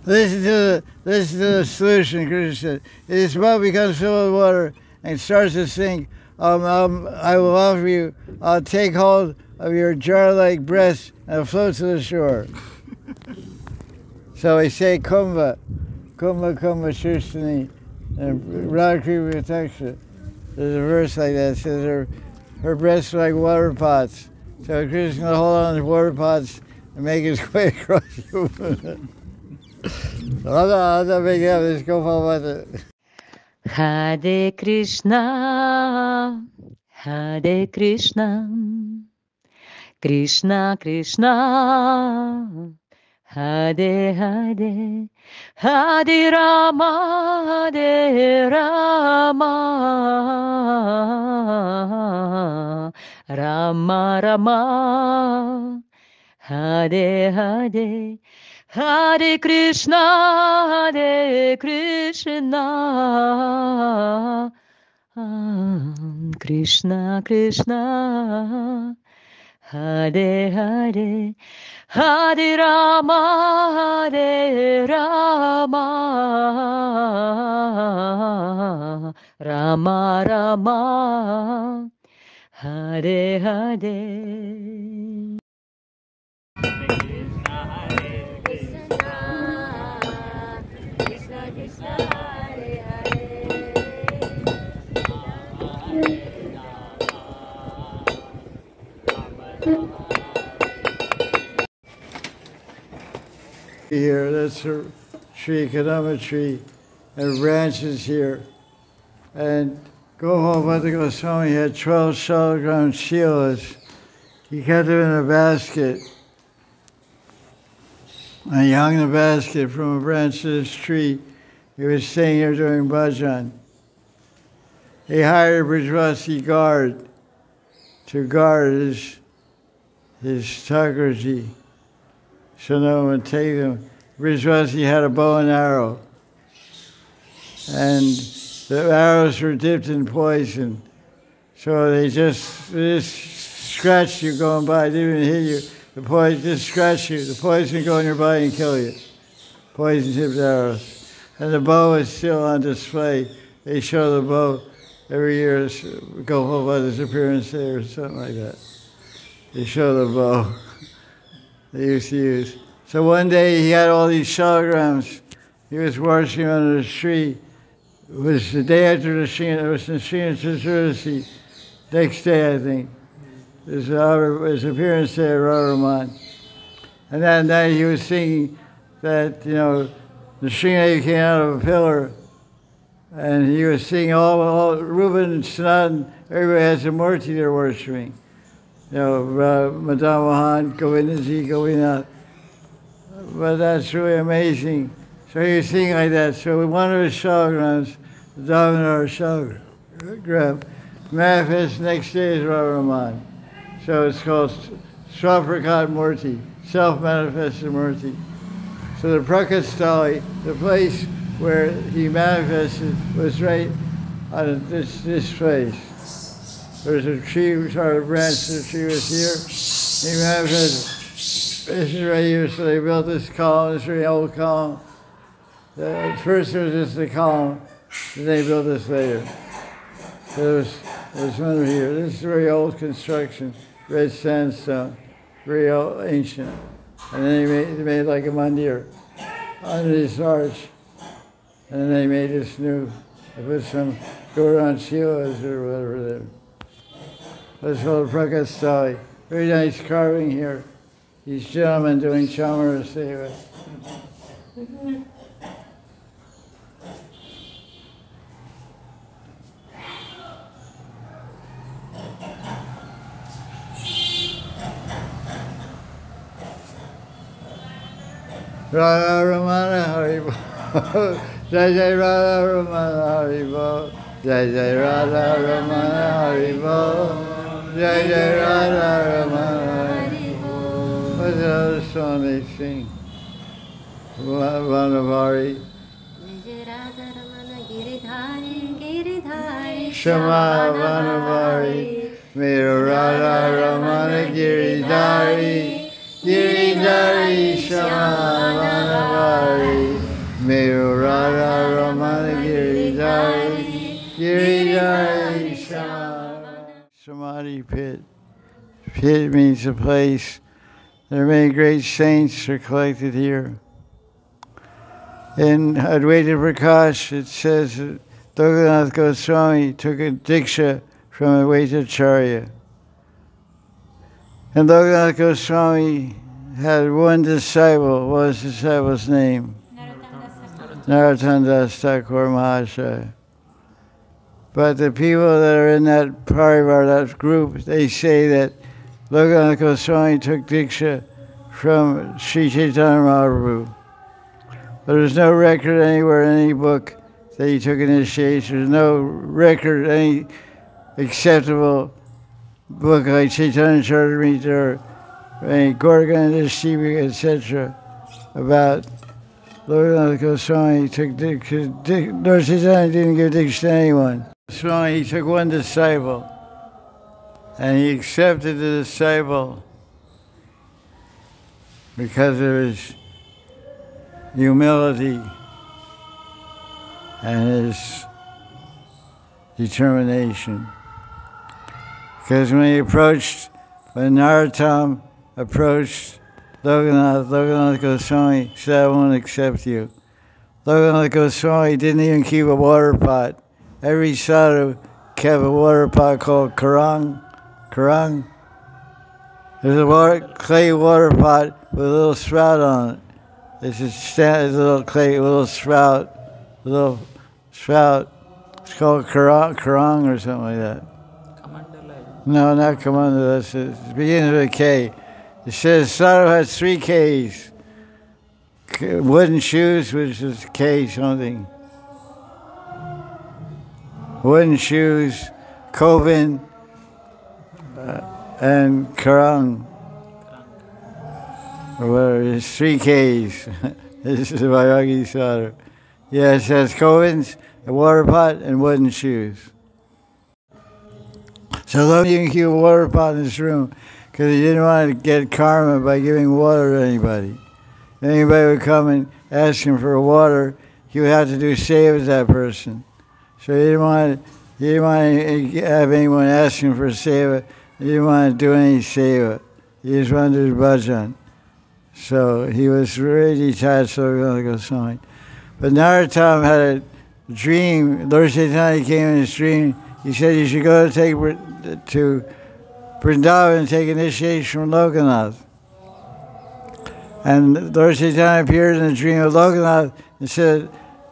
Listen to the solution, Krishna said. If this boat becomes filled with water and starts to sink, I will offer you, I'll take hold of your jar-like breast and float to the shore. So we say Kumbha, Kumbha Kumbha Shristani, and Radha Kripa Taksha. There's a verse like that, it says her breasts are like water pots. So Krishna will hold on to water pots and make his way across the I'm not making up this Gopal with it. Hare Krishna, Hare Krishna, Krishna Krishna, Hare Hare, Hare Rama, Hare Rama, Rama Rama, Hare Hare, Hare Krishna, Hare Krishna, Krishna Krishna, Hare Hare, Hare Rama, Hare Rama, Rama Rama, Hare Hare. Here, that's a tree, Kadamba tree, and branches here. And Gopal Goswami had 12 salagram shilas. He kept them in a basket. And he hung the basket from a branch of this tree. He was staying here doing bhajan. He hired a Brijwasi guard to guard his Thakurji. So no one would take them. Brijwasi had a bow and arrow. And the arrows were dipped in poison. So they just scratch you going by, didn't even hit you. The poison just scratch you. The poison will go in your body and kill you. Poison-tipped arrows. And the bow is still on display. They show the bow every year. Gopal Buddha's appearance there or something like that. They show the bow they used to use. So one day he had all these shalagrams. He was worshiping under the tree. It was the day after the Shrina. It was the Shrina Chaturthi. Next day, I think. It was his appearance there at Raman. And that night he was singing that, you know, the Shrina came out of a pillar. And he was singing all Reuben and Sanatan, everybody has a Murti they're worshiping. You know, Madan, Mahan, Govindaji, Govinda. But that's really amazing. So he was singing like that. So one of his shalagrams, the Damodar shalagram, manifests next day as Raman. So it's called Swaprakat Murti, self-manifested Murti. So the Prakastali, the place where he manifested, was right on this place. There's a tree, which our branch of the tree was here. He manifested. This is right here, so they built this column, this very old column. At first it was just a column, then they built this later. So there's one here. This is a very old construction, red sandstone, very old, ancient. And then they made like a mandir under this arch. And then they made this new, they put some Goran Shilas or whatever there. That's called Prakastali. Very nice carving here. These gentlemen doing Chamara Seva. Radha Ramana Haribo. Jai Jai Radha Ramana Haribo. Jai Jai Radha Ramana Haribo. Jai Jai Radha Ramana Haribo. What's the other song they sing? Vanavari. Shama Vanavari. Mera Radha Ramana Giridhari. Giridhari Shama Vanavari. Mera Radha Ramana Giridhari. Giridhari Shama. Samadhi pit. Pit means a place. There are many great saints are collected here. In Advaita Prakash, it says that Lokanath Goswami took a diksha from Advaita Acharya. And Lokanath Goswami had one disciple. What was the disciple's name? Narottam Das Thakur Mahashaya. But the people that are in that parivar, that group, they say that Lokanath Goswami took diksha from Sri Chaitanya Mahaprabhu. But there's no record anywhere in any book that he took initiation. There's no record, any acceptable book like Chaitanya Charitamrita or any Gorganda Shiva, etc. about Lokanath Goswami took diksha. Lord Chaitanya didn't give diksha to anyone. Goswami, he took one disciple, and he accepted the disciple because of his humility and his determination. Because when Narottam approached Lokanath Goswami said, I won't accept you. Lokanath Goswami didn't even keep a water pot. Every sadhu kept a water pot called Karang. There's a clay water pot with a little spout on it. It's a little clay, little spout. It's called Karang or something like that. No, not Kamanda. It begins with a K. It says sadhu has 3 Ks. Wooden shoes, which is K something. Wooden shoes, Kovin, and Karang. Or whatever, it's 3 Ks. This is Vairagi sadhu. Yeah, it says Kovins, a water pot, and wooden shoes. So don't even keep a water pot in his room because he didn't want to get karma by giving water to anybody. If anybody would come and ask him for water, he would have to do seva to that person. So he didn't want to have anyone ask him for seva. He didn't want to do any seva. He just wanted to do bhajan. So he was really detached from Lord Goswami. But Narottam had a dream. Lord Chaitanya came in his dream. He said you should go to Vrindavan and take initiation from Lokanath. And Lord Chaitanya appeared in the dream of Lokanath and said,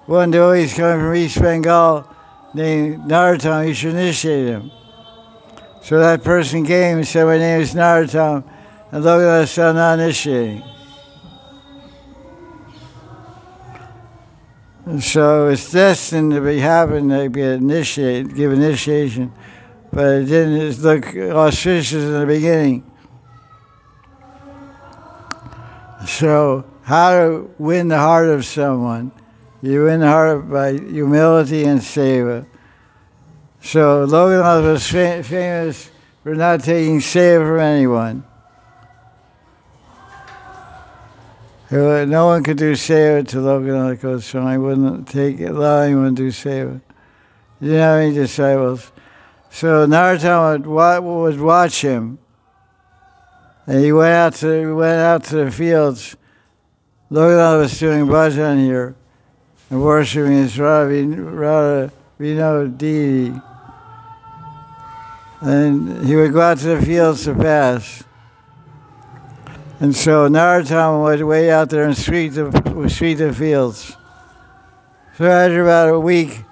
one devotee is coming from East Bengal named Narottam, you should initiate him. So that person came and said, my name is Narottam, and Lokanath said, I'm not initiating. And so it's destined to happen to give initiation, but it didn't look auspicious in the beginning. So how to win the heart of someone? You win the heart by humility and seva. So Lokanath was famous for not taking seva from anyone. No one could do seva to Lokanath Goswami. Wouldn't allow anyone to do seva. He didn't have any disciples. So Narottam would watch him. And he went out to the fields. Lokanath was doing bhajan here and worshiping his Radha Vinod deity. And he would go out to the fields to pass. And so Narottam would wait out there and sweep the fields. So after about a week,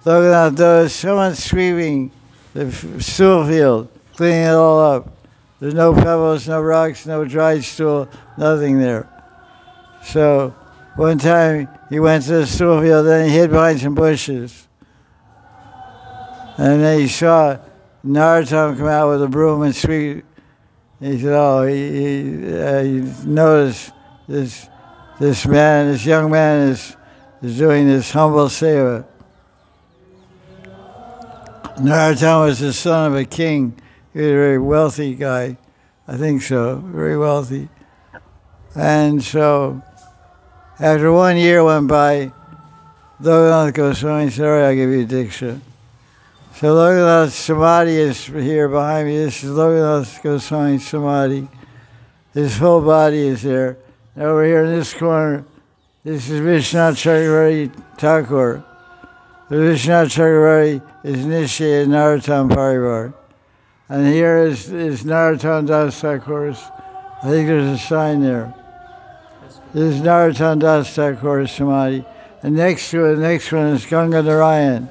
Lokanath noticed someone sweeping the stool field, cleaning it all up. There's no pebbles, no rocks, no dried stool, nothing there. So one time he went to the stool field, then he hid behind some bushes. And then he saw Narottam come out with a broom and sweep. He said, oh, he noticed this young man is doing this humble seva. Narottam was the son of a king. He was a very wealthy guy. I think so, very wealthy. And so after 1 year went by, Lokanath Goswami said, all right, I'll give you Diksha. So Lokanath's Samadhi is here behind me. This is Lokanath Goswami's Samadhi. His whole body is there. And over here in this corner, this is Vishwanath Chakravarti Thakur. The Vishwanath Chakravarti is initiated Narottam Parivar. And here is Narottam Das Thakur's, I think there's a sign there. This is Narottam Das Thakur's Samadhi. And next to it, the next one is Ganga Narayan.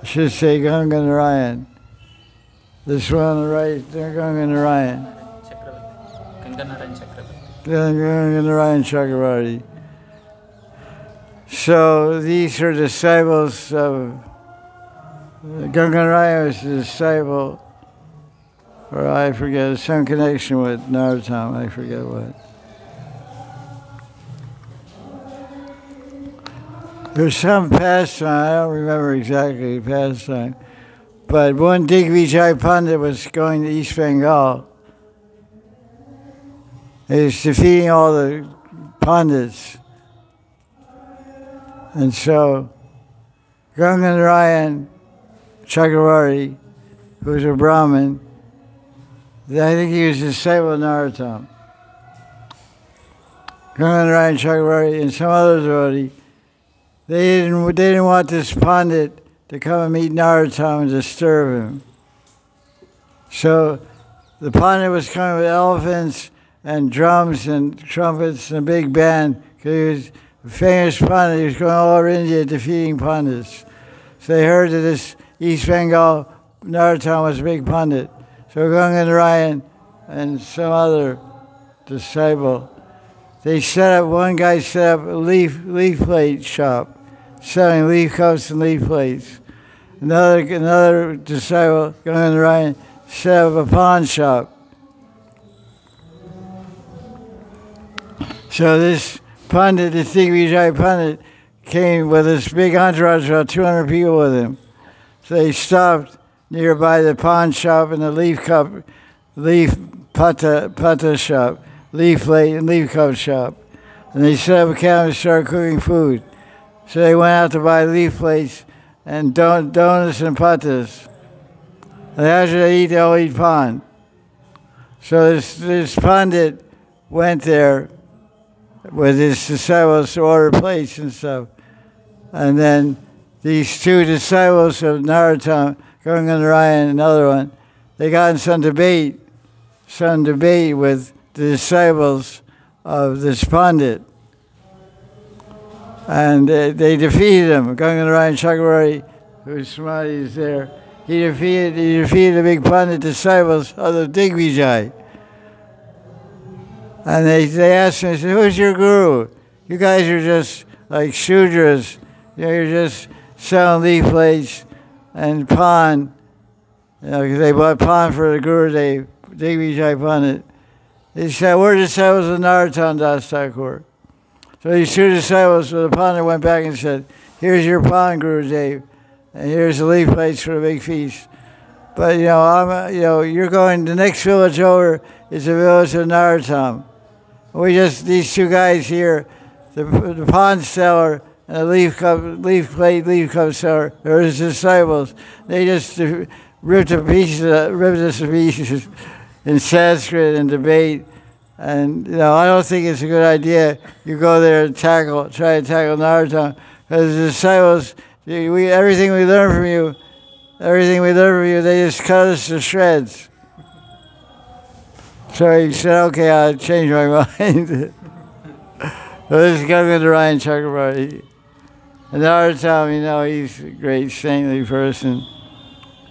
I should say Ganga Narayan. This one on the right, Ganga Narayan. Ganga Narayan Chakravarti. So these are disciples of Ganga Narayan was a disciple, or I forget, some connection with Narottam, I forget what. There's some pastime, I don't remember exactly the pastime, but one Digvijay Pandit was going to East Bengal. He was defeating all the Pandits. And so Ganga Narayan Chakravarti, who was a Brahmin, I think he was a disciple of Narottam. Ganga Narayan Chakravarti and some other devotee, they didn't want this Pandit to come and meet Narottam and disturb him. So the Pandit was coming with elephants and drums and trumpets and a big band, because he was a famous Pandit. He was going all over India defeating Pandits. So they heard that this East Bengal Narottam was a big Pandit. So Ganga Narayan and some other disciple, one guy set up a leaf plate shop, selling leaf cups and leaf plates. Another disciple, Ganga Narayan, set up a pawn shop. So this Pandit, this Digvijay Pandit, came with this big entourage, about 200 people with him. So they stopped nearby the pawn shop and the leaf pata shop, leaf plate and leaf cup shop. And they set up a camp and started cooking food. So they went out to buy leaf plates and donuts and patas. And after they eat, they all eat pan. So this pandit went there with his disciples to order plates and stuff. And then these two disciples of Narottam, Gangadharayan, another one, they got in some debate with the disciples of this pandit. And they defeated him. Gangadharayan Chakravarti, whose samadhi is there, he defeated the big pandit disciples of the Digvijay. And they asked him, they said, who's your guru? You guys are just like Shudras. You're just selling leaf plates and pan. Because they bought pan for the Guru, Digvijay Pandit. They said, we're disciples of Narottam Das Thakur. So these two disciples with the pandit went back and said, here's your pan, Gurudev, and here's the leaf plates for the big feast. But you're going, the next village over is the village of Narottam. These two guys here, the pond seller and the leaf cup seller, they're his disciples. They just ripped us to pieces in Sanskrit and debate. And I don't think it's a good idea. You go there and try to tackle Narottam, because the disciples, everything we learn from you, they just cut us to shreds. So he said, okay, I'll change my mind. So this is Gangadharayan Chakravarti. And Narottam, he's a great saintly person.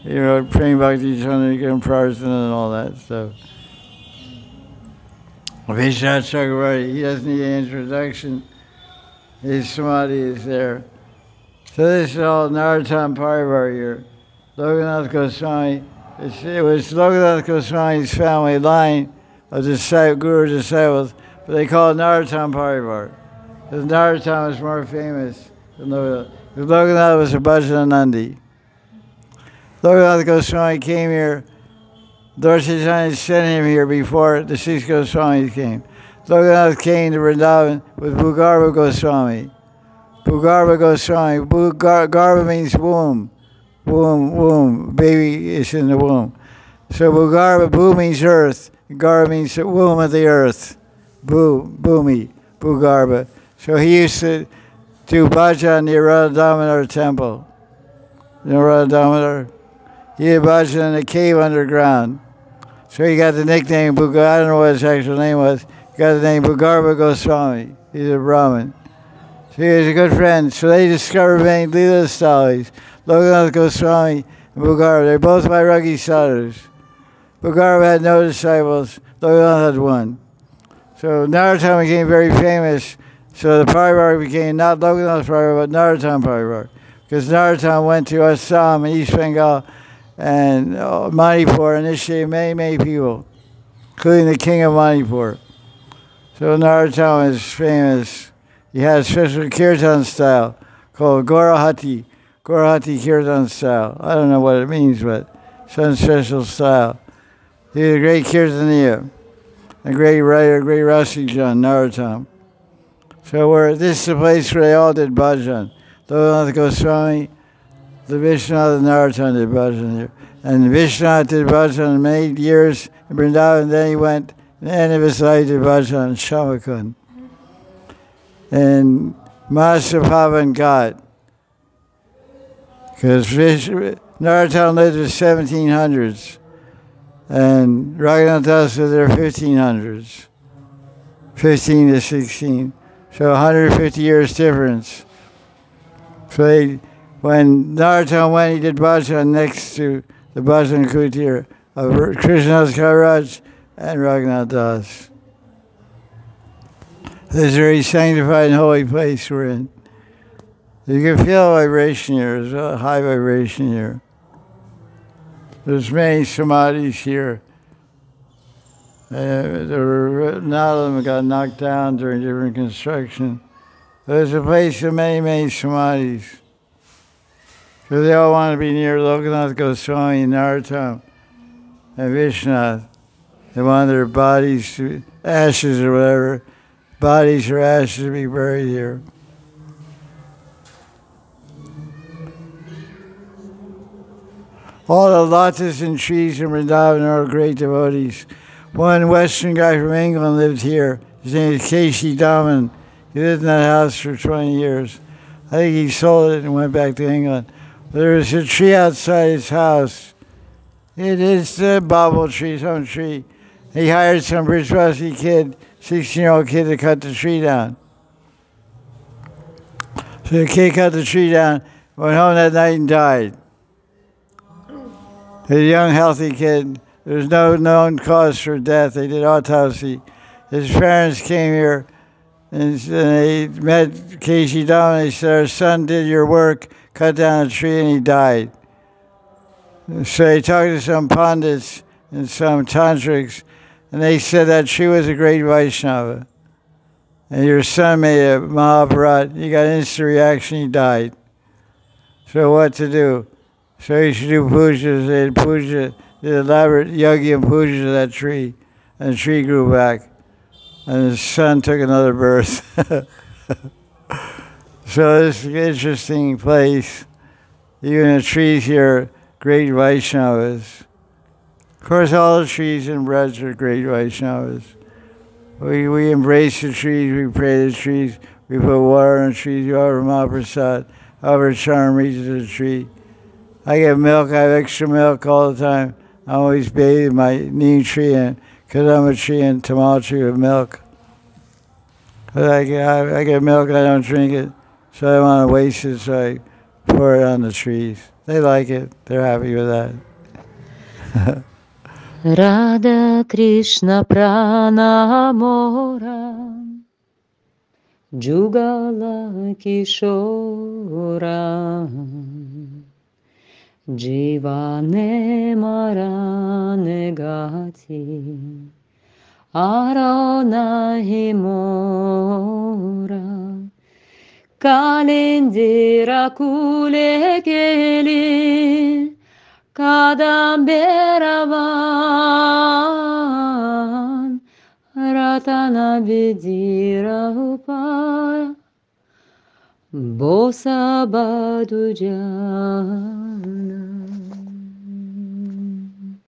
He wrote Prem Bhakti Chandrika and Prarsana and all that stuff. Vishnu Chakravarti, he doesn't need an introduction. His samadhi is there. So this is all Narottam Parivar here. Lokanath Goswami. It was Lokanath Goswami's family line of Guru disciples, but they call it Narottam Parivar. Because Narottam is more famous than Lokanath. Because Lokanath was a Bhajananandi. Lokanath Goswami came here. Lord Chaitanya sent him here before the 6 Goswamis came. Lokanath came to Vrindavan with Bhugarva Goswami. Bhugarva Goswami. Garva means womb. Womb. Baby is in the womb. So Bhu means earth. Garva means the womb of the earth. Bhumi. Bhugarva. So he used to do bhajan near Radha Damodar temple. You know Radha Damodar? He did bhajan in a cave underground. So he got the nickname Bhugarva. I don't know what his actual name was. He got the name Bhugarva Goswami. He's a Brahmin. So he was a good friend. So they discovered many Leela Stalis. Lokanath Goswami and Bhugarva. They're both Vairagi sadhus. Bhugarva had no disciples. Lokanath had one. So Narottam became very famous. So the Parivar became not Lokanath Parivar, but Narottam Parivar. Because Narottam went to Assam and East Bengal and Manipur and initiated many people, including the king of Manipur. So Narottam is famous. He has a special kirtan style called Gorahati kirtan style. I don't know what it means, but some special style. He's a great kirtaniya, a great writer, a great Rasijan, Narottam. So this is the place where they all did bhajan. Lokanath Goswami, the Vishwanath and Narottam did bhajan here. And Vishwanath did bhajan many years in Vrindavan, then he went, at the end of his life, did bhajan in Shamakund. And Master Pavan got, because Narottam lived in the 1700s, and Raghunath Das was there 1500s, 15 to 16. So 150 years difference. So when Narottam went, he did bhajan next to the bhajan kutir of Krishnadas Kaviraj and Raghunath Das. This is a very sanctified and holy place we're in. You can feel a vibration here. There's a high vibration here. There's many samadhis here. None of them got knocked down during different construction. There's a place of many samadhis. So they all want to be near Lokanath Goswami, Narottam, and Vishwanath. They want their bodies, ashes or whatever, bodies or ashes to be buried here. All the lotus and trees in Vrindavan are great devotees. One Western guy from England lived here. His name is Casey Daman. He lived in that house for 20 years. I think he sold it and went back to England. There was a tree outside his house. It is a bobble tree, some tree. He hired some Bridgebusy kid, 16-year-old kid, to cut the tree down. So the kid cut the tree down, went home that night and died. A young, healthy kid. There was no known cause for death. They did autopsy. His parents came here and they met Casey Daman. They said, our son did your work, cut down a tree, and he died. So they talked to some pundits and some tantrics, and they said that tree was a great Vaishnava. And your son made a Mahabharat. He got instant reaction, he died. So what to do? So he should do pujas. They did puja, did elaborate yogi and puja to that tree. And the tree grew back. And his son took another birth. So this is an interesting place. Even the trees here, great Vaishnavas. Of course, all the trees and breads are great Vaishnavas. We embrace the trees, we pray the trees, we put water on the trees, we offer Mahaprasad, offer charmrita to the tree. I get milk, I have extra milk all the time. I always bathe my neem tree in, because I'm a tree and tamal tree with milk. But I get milk, I don't drink it, so I don't want to waste it, so I pour it on the trees. They like it, they're happy with that. Radha Krishna Pranamora Jugala Kishora Jivane Marane Gati Arana Himora Kalindira Kule Keli Kadamberavan Ratana Vidira Upara Bosa Badujana